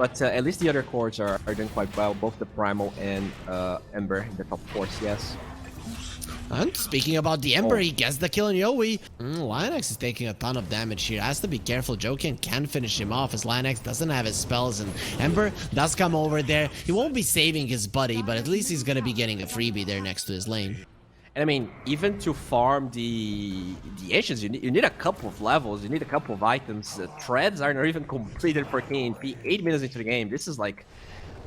But at least the other cores are doing quite well, both the Primal and Ember in the top course, yes. And speaking about the Ember, he gets the kill on Yowie. Lionx is taking a ton of damage here. Has to be careful. Joken can finish him off as Lionx doesn't have his spells, and Ember does come over there. He won't be saving his buddy, but at least he's gonna be getting a freebie there next to his lane. And I mean, even to farm the Ancients, you need a couple of levels, you need a couple of items. Treads are not even completed for KNP 8 minutes into the game. This is like,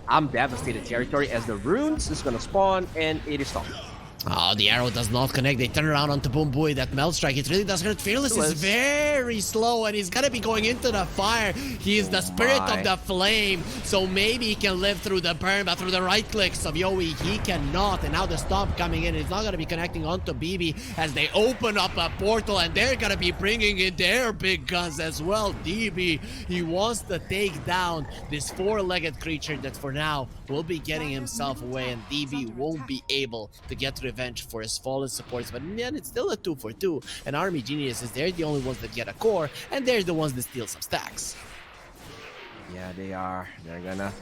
I'm devastated territory as the runes is gonna spawn and it is stopped. Oh, the arrow does not connect. They turn around onto Boom Boy. That Melt Strike, it really does hurt. Fearless is very slow, and he's gonna be going into the fire. He is the spirit of the flame, so maybe he can live through the burn, but through the right clicks of Yowie, he cannot. And now the stomp coming in. It's not gonna be connecting onto BB as they open up a portal, and they're gonna be bringing in their big guns as well. DB, he wants to take down this four-legged creature that for now will be getting himself away, and DB won't be able to get revenge for his fallen supports. But in the end, it's still a 2-for-2, and Army Geniuses, they're the only ones that get a core, and they're the ones that steal some stacks. Yeah, they are. They're gonna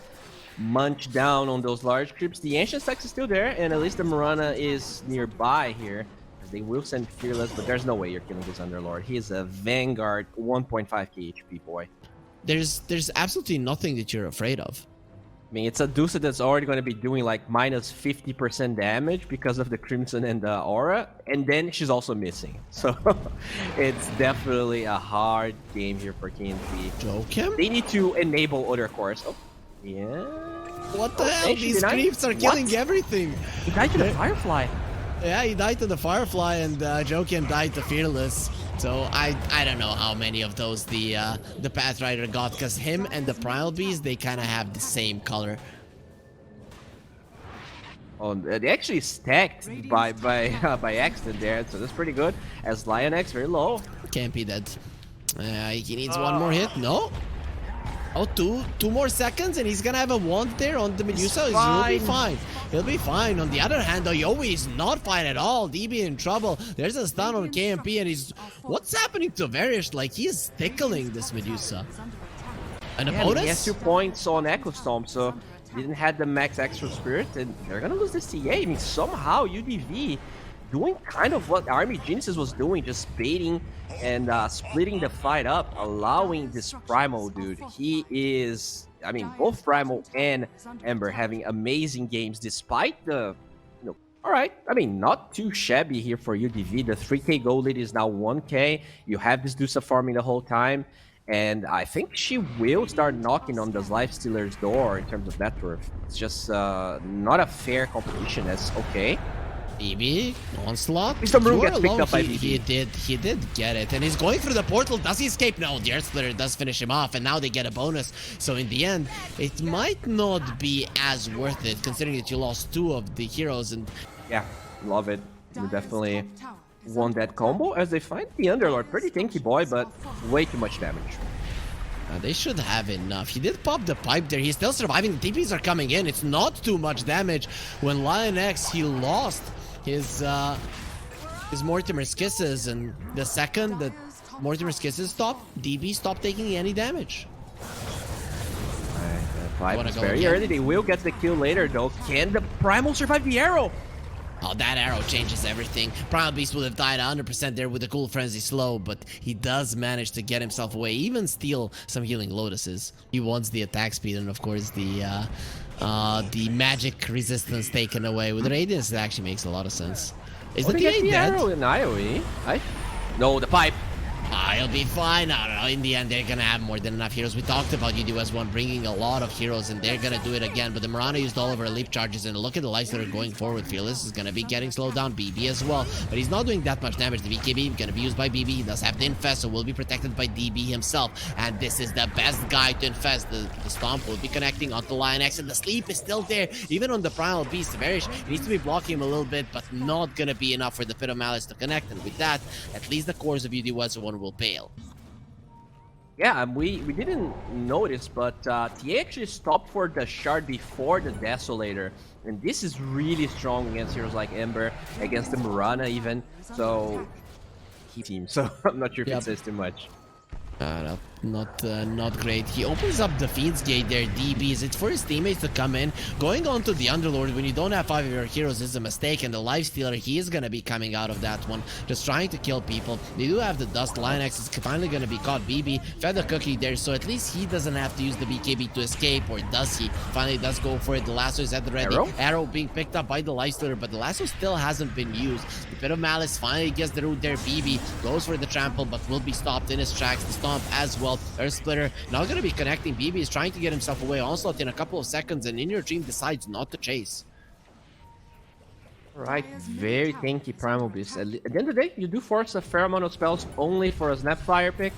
munch down on those large creeps. The Ancient stacks is still there, and at least the Mirana is nearby here. They will send Fearless, but there's no way you're killing this Underlord. He is a Vanguard 1.5k HP boy. There's absolutely nothing that you're afraid of. I mean, it's a Dusa that's already going to be doing like minus 50% damage because of the Crimson and the Aura, and then she's also missing. So it's definitely a hard game here for KNP. Jokem? They need to enable other cores. Oh, yeah. What the hell? These creeps are killing everything. He died to the Firefly. Yeah, he died to the Firefly, and Jokem died to Fearless. So I don't know how many of those the Pathrider got, because him and the Primal Beast, they kind of have the same color. Oh, they actually stacked by accident there, so that's pretty good. As Lionx very low. Can't be dead. He needs one more hit. No. Oh, two more seconds, and he's gonna have a wand there on the Medusa. He'll be fine. He'll be fine. On the other hand, though, Yowie is not fine at all. DB in trouble. There's a stun on KNP, and he's... What's happening to Varish? Like, he is tickling this Medusa. And a bonus? He has 2 points on Echo Stomp, so didn't have the max extra spirit, and they're gonna lose this CA. I mean, somehow UDV doing kind of what Army Geniuses was doing, just baiting and splitting the fight up, allowing this Primal dude. He is, I mean, both Primal and Ember having amazing games despite the, all right, I mean, not too shabby here for UDV. The 3k gold lead is now 1k. You have this Dusa farming the whole time, and I think she will start knocking on this Lifestealer's door in terms of net worth. It's just not a fair competition. That's okay. BB, Onslaught. Mr. Maroon gets picked up by BB. He did get it, and he's going through the portal. Does he escape? No, the Earth Splitter does finish him off, and now they get a bonus. So in the end, it might not be as worth it, considering that you lost 2 of the heroes. And yeah, love it. You definitely won that combo as they find the Underlord. Pretty tanky boy, but way too much damage. They should have enough. He did pop the pipe there. He's still surviving. The TPs are coming in. It's not too much damage. When Lionx, he lost his Mortimer's Kisses, and the second that Mortimer's Kisses stopped, DB stopped taking any damage. Alright, the 5 is very early. They will get the kill later though. Can the Primal survive the arrow? Oh, that arrow changes everything. Primal Beast would have died 100% there with the Cool Frenzy slow, but he does manage to get himself away, even steal some healing Lotuses. He wants the attack speed, and of course the magic resistance taken away. With Radiance, it actually makes a lot of sense. Is the TA dead? Arrow in IOE? No, the pipe. He'll be fine. I don't know. In the end, they're gonna have more than enough heroes. We talked about UDS1 bringing a lot of heroes, and they're gonna do it again. But the Mirana used all of her leap charges, and look at the lights that are going forward. Fearless is gonna be getting slowed down. BB as well, but he's not doing that much damage. The BKB gonna be used by BB. He does have the infest, so will be protected by DB himself. And this is the best guy to infest. The stomp will be connecting onto Lionx, and the sleep is still there, even on the Primal Beast. Varish needs to be blocking him a little bit, but not gonna be enough for the Pit of Malice to connect. And with that, at least the cores of UDS1 will fail. Yeah, we didn't notice, but TA actually stopped for the shard before the Desolator. And this is really strong against heroes like Ember, against the Mirana even. So, he team. So, I'm not sure if it says too much. not great. He opens up the Fiend's Gate there, DBs. It's for his teammates to come in. Going on to the Underlord when you don't have 5 of your heroes is a mistake, and the Lifestealer, he is gonna be coming out of that one, just trying to kill people. They do have the Dust. Lionex is finally gonna be caught. BB fed the cookie there, so at least he doesn't have to use the BKB to escape, or does he? Finally does go for it. The lasso is at the ready. Arrow being picked up by the Lifestealer, but the lasso still hasn't been used. The Pit of Malice finally gets the root there. BB goes for the trample, but will be stopped in his tracks. The stomp as well. Earth Splitter not going to be connecting. BB is trying to get himself away. Onslaught in a couple of seconds, and In Your Dream decides not to chase. Right, very tanky Primal Beast. At the end of the day, you do force a fair amount of spells only for a Snapfire pick.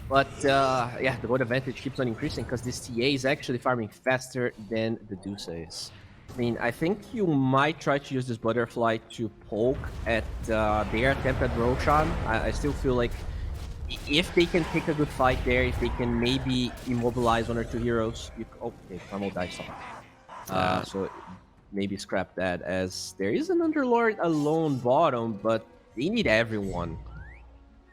But yeah, the gold advantage keeps on increasing because this TA is actually farming faster than the Deuce is. I mean, I think you might try to use this Butterfly to poke at their attempt at Roshan. I still feel like if they can take a good fight there, if they can maybe immobilize 1 or 2 heroes, okay, Primal dies off. So maybe scrap that, as there is an Underlord alone bottom, but they need everyone.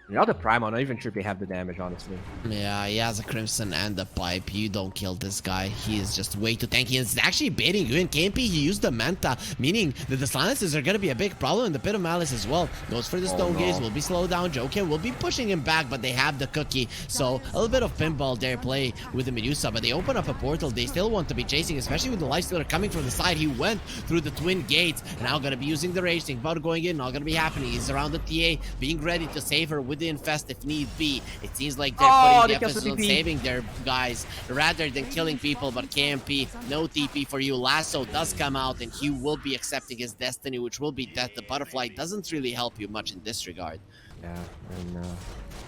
Without the Prime, I'm not even sure if they have the damage, honestly. Yeah, he has a Crimson and the Pipe. You don't kill this guy. He is just way too tanky. It's actually baiting you in. KMP, he used the Manta, meaning that the silences are going to be a big problem in the Pit of Malice as well. Goes for the Stone Gaze, will be slowed down. Joken will be pushing him back, but they have the cookie. So a little bit of pinball there play with the Medusa, but they open up a portal. They still want to be chasing, especially with the Lifestealer coming from the side. He went through the twin gates, and now going to be using the Rage. Think about going in, not going to be happening. He's around the TA, being ready to save her with the Infest if need be. It seems like they're putting the emphasis on saving their guys rather than killing people, but KMP, no TP for you. Lasso does come out, and he will be accepting his destiny, which will be death. The Butterfly doesn't really help you much in this regard. Yeah, and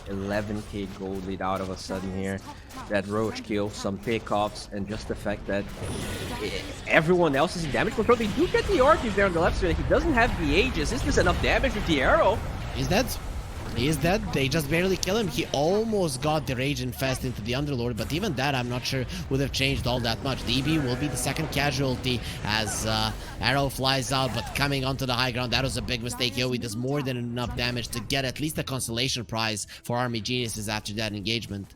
11k gold lead out of a sudden here. That Roach kill, some takeoffs, and just the fact that everyone else is in damage control. They do get the Orchid there on the left side. He doesn't have the Aegis. Is this enough damage with the arrow? He's dead. He is dead. They just barely kill him. He almost got the Rage Infest into the Underlord, but even that I'm not sure would have changed all that much. DB will be the second casualty as Arrow flies out, but coming onto the high ground, that was a big mistake. Yowie does more than enough damage to get at least a consolation prize for Army Geniuses after that engagement.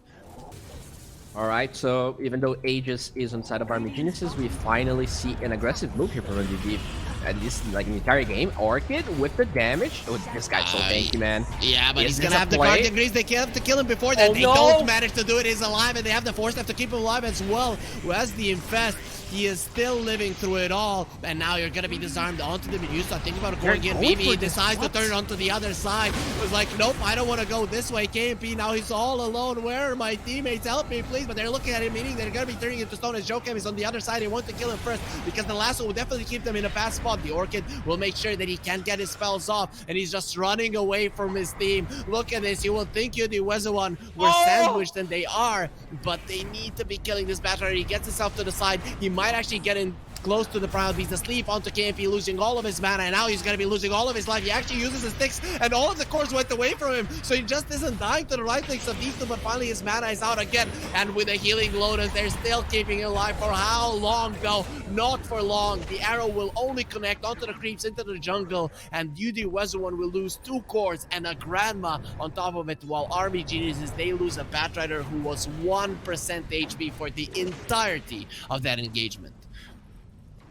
Alright, so even though Aegis is on side of Army Geniuses, we finally see an aggressive move here from UDV. At least like the entire game. Orchid with the damage. Oh, this guy's so tanky, man. Yeah, but he's gonna have the Guardian Grease. They have to kill him before that. They don't manage to do it. He's alive, and they have the Force Staff to keep him alive as well. Who has the Infest. He is still living through it all, and now you're gonna be disarmed onto the Medusa. Think about going in. Maybe he decides to turn onto the other side. It was like, nope, I don't want to go this way. KMP, now he's all alone. Where are my teammates? Help me, please. But they're looking at him, meaning they're gonna be turning into stone as Jokem is on the other side. They want to kill him first because the lasso will definitely keep them in a bad spot. The Orchid will make sure that he can't get his spells off, and he's just running away from his team. Look at this. You will think you the Wezawan were sandwiched, and they are, but they need to be killing this battery. He gets himself to the side. He might actually get in close to the Primal Beast, asleep onto KMP, losing all of his mana, and now he's going to be losing all of his life. He actually uses his sticks, and all of the cores went away from him, so he just isn't dying to the right clicks of these two, but finally his mana is out again, and with a healing Lotus, they're still keeping him alive. For how long, though? Not for long. The arrow will only connect onto the creeps into the jungle, and UD Wezawan will lose 2 cores and a Grandma on top of it, while Army Geniuses, they lose a Batrider who was 1% HP for the entirety of that engagement.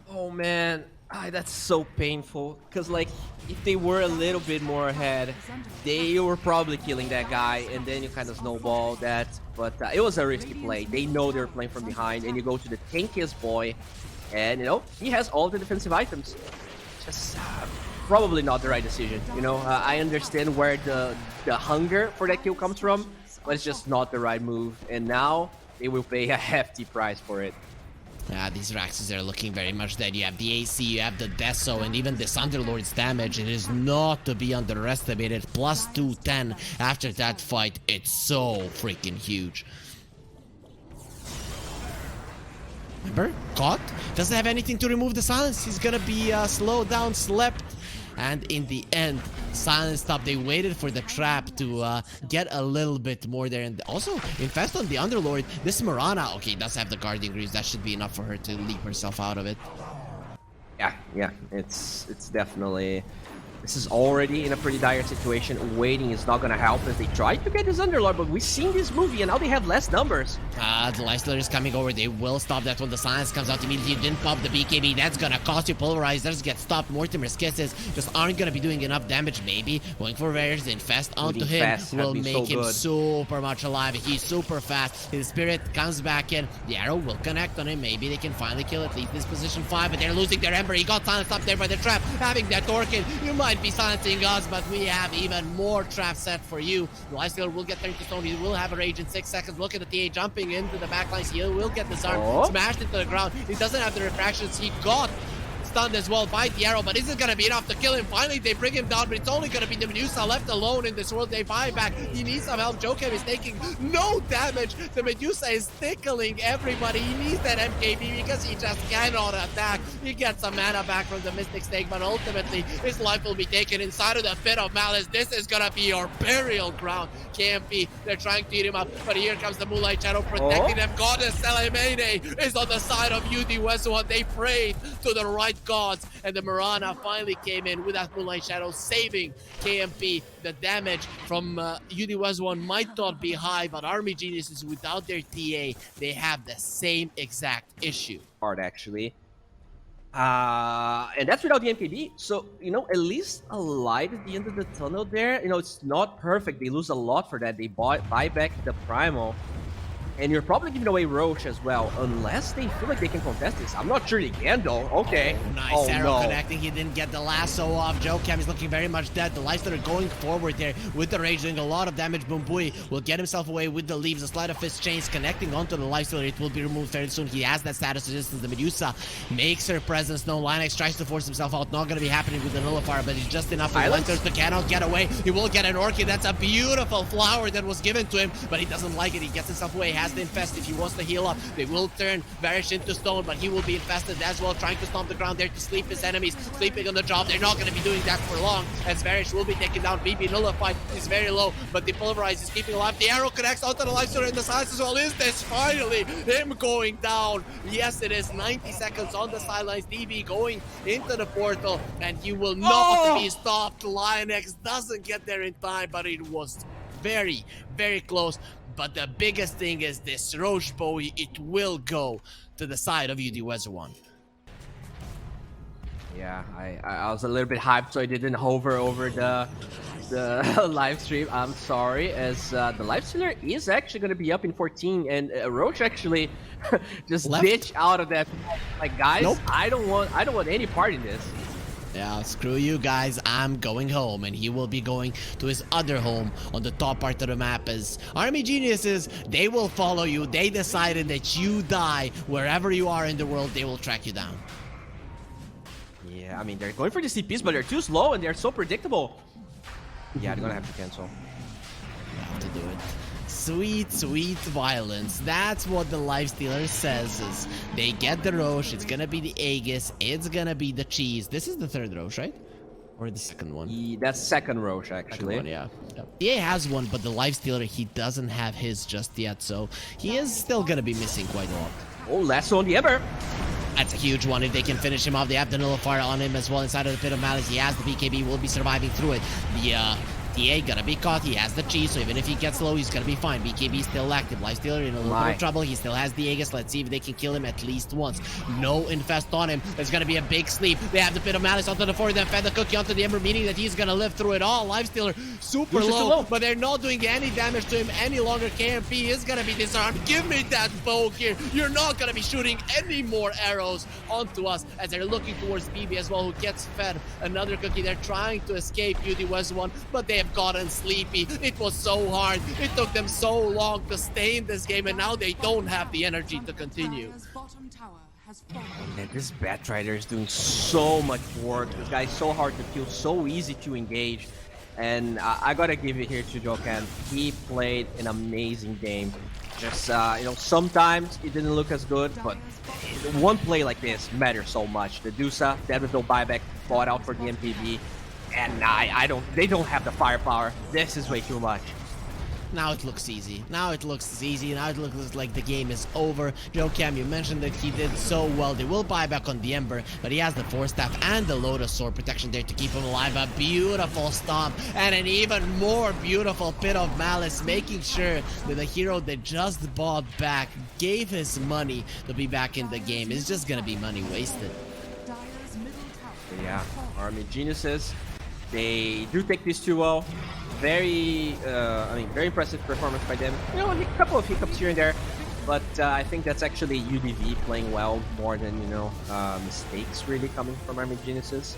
Oh man, that's so painful. Because like, if they were a little bit more ahead, they were probably killing that guy, and then you kind of snowball that. But it was a risky play. They know they're playing from behind, and you go to the tankiest boy, and you know he has all the defensive items. Just probably not the right decision. You know, I understand where the hunger for that kill comes from, but it's just not the right move. And now they will pay a hefty price for it. Yeah, these Raxes are looking very much dead. You have the AC, you have the Deso, and even this Underlord's damage. It is not to be underestimated. Plus 210 after that fight. It's so freaking huge. Remember? Caught. Doesn't have anything to remove the silence. He's gonna be slowed down, slept. And in the end, silence stopped. They waited for the trap to get a little bit more there. And also, Infest on the Underlord. This Mirana, okay, does have the Guardian Greaves. That should be enough for her to leap herself out of it. Yeah, it's definitely This is already in a pretty dire situation. Waiting is not gonna help as they try to get this Underlord, but we've seen this movie and now they have less numbers. The Lifestealer is coming over. They will stop that when the silence comes out immediately. You didn't pop the BKB. That's gonna cost you pulverizers. Get stopped. Mortimer's kisses just aren't gonna be doing enough damage. Maybe going for Varus. The infest onto him will make him super much alive. He's super fast. His spirit comes back in. The arrow will connect on him. Maybe they can finally kill at least this position 5, but they're losing their Ember. He got silenced up there by the trap. Having that Torkin, you might be silencing us, but we have even more traps set for you. The Lifestealer will get turned to stone. He will have a rage in 6 seconds. Look at the TA jumping into the backlines. He will get disarmed, smashed into the ground. He doesn't have the refractions. He got stunned as well by the arrow, but is it gonna be enough to kill him? Finally, they bring him down, but it's only gonna be the Medusa left alone in this world. They buy back. He needs some help. Jokem is taking no damage. The Medusa is tickling everybody. He needs that MKB because he just cannot attack. He gets some mana back from the Mystic Stake, but ultimately his life will be taken inside of the Pit of Malice. This is gonna be your burial ground. KMP, they're trying to eat him up, but here comes the Moonlight Shadow protecting them. Goddess Selemene is on the side of UD Westwood. They prayed to the right gods, and the Mirana finally came in with that Moonlight Shadow, saving KMP. The damage from UD Westwood might not be high, but Army Geniuses, without their TA, they have the same exact issue. Hard, actually. And that's without the MKB. So, you know, at least a light at the end of the tunnel there. You know, it's not perfect. They lose a lot for that. They buy back the Primal. And you're probably giving away Roche as well, unless they feel like they can contest this. I'm not sure they can, though. Okay. Oh, nice arrow connecting. He didn't get the lasso off. Jokem is looking very much dead. The Lifestealer going forward there with the rage, doing a lot of damage. Bumbui will get himself away with the leaves. A Sleight of Fist chains connecting onto the Lifestealer. It will be removed very soon. He has that status resistance. The Medusa makes her presence known. Linex tries to force himself out. Not going to be happening with the Nullifier, but it's just enough for Hunters to cannot get away. He will get an Orchid. That's a beautiful flower that was given to him, but he doesn't like it. He gets himself away. Has the infest if he wants to heal up. They will turn Varish into stone, but he will be infested as well, trying to stomp the ground there to sleep his enemies. Sleeping on the job. They're not going to be doing that for long, as Varish will be taken down. BB nullified. He's very low, but the Pulverize is keeping alive. The arrow connects onto the Lifestealer in the silence as well. Is this finally him going down? Yes, it is. 90 seconds on the sidelines. DB going into the portal, and he will not be stopped. Lionx doesn't get there in time, but it was very, very close. But the biggest thing is this Roche Bowie. It will go to the side of UD Wezerwan. Yeah, I was a little bit hyped, so I didn't hover over the live stream. I'm sorry, as the Lifestealer is actually going to be up in 14, and Roche actually just ditched out of that. Like, guys, nope. I don't want any part in this. Yeah, screw you guys, I'm going home, and he will be going to his other home on the top part of the map. As Army Geniuses, they will follow you. They decided that you die wherever you are in the world. They will track you down. Yeah, I mean, they're going for the CPs, but they're too slow and they're so predictable. Yeah, they're gonna have to cancel. You have to do it. Sweet, sweet violence. That's what the Lifestealer says. Is they get the Roche, it's gonna be the Aegis, it's gonna be the cheese. This is the third Roche, right? Or the second one? That's second Roche, actually. Second one, yeah. EA has one, but the Lifestealer, he doesn't have his just yet, so he is still gonna be missing quite a lot. Oh, lasso on the Ember. That's a huge one. If they can finish him off, they have the Nullifier on him as well inside of the Pit of Malice. He has the BKB, will be surviving through it. The TA gonna be caught. He has the cheese, so even if he gets low, he's gonna be fine. BKB still active. Lifestealer in a little bit of trouble. He still has the Aegis. Let's see if they can kill him at least once. No infest on him. There's gonna be a big sleep. They have the Pit of Malice onto the 4, then fed the cookie onto the Ember, meaning that he's gonna live through it all. Lifestealer super low, but they're not doing any damage to him any longer. KMP is gonna be disarmed. Give me that bow here. You're not gonna be shooting any more arrows onto us, as they're looking towards BB as well, who gets fed another cookie. They're trying to escape UD West 1, but they have gotten sleepy. It was so hard. It took them so long to stay in this game, and now they don't have the energy to continue. Man, this Batrider is doing so much work. This guy's so hard to kill, so easy to engage. And I gotta give it here to Jokem. He played an amazing game. Just, you know, sometimes it didn't look as good, but one play like this matters so much. The Dusa, dead with no buyback, fought out for the MPB. And they don't have the firepower. This is way too much. Now it looks easy. Now it looks easy. Now it looks like the game is over. Joe Cam, you mentioned that he did so well. They will buy back on the Ember, but he has the Force Staff and the Lotus Sword protection there to keep him alive. A beautiful stomp and an even more beautiful Pit of Malice, making sure that the hero that just bought back gave his money to be back in the game. It's just gonna be money wasted. Yeah, Army Geniuses, they do take this 2-0. Very, very impressive performance by them. You know, a couple of hiccups here and there, but I think that's actually UDV playing well more than, you know, mistakes really coming from Army Geniuses.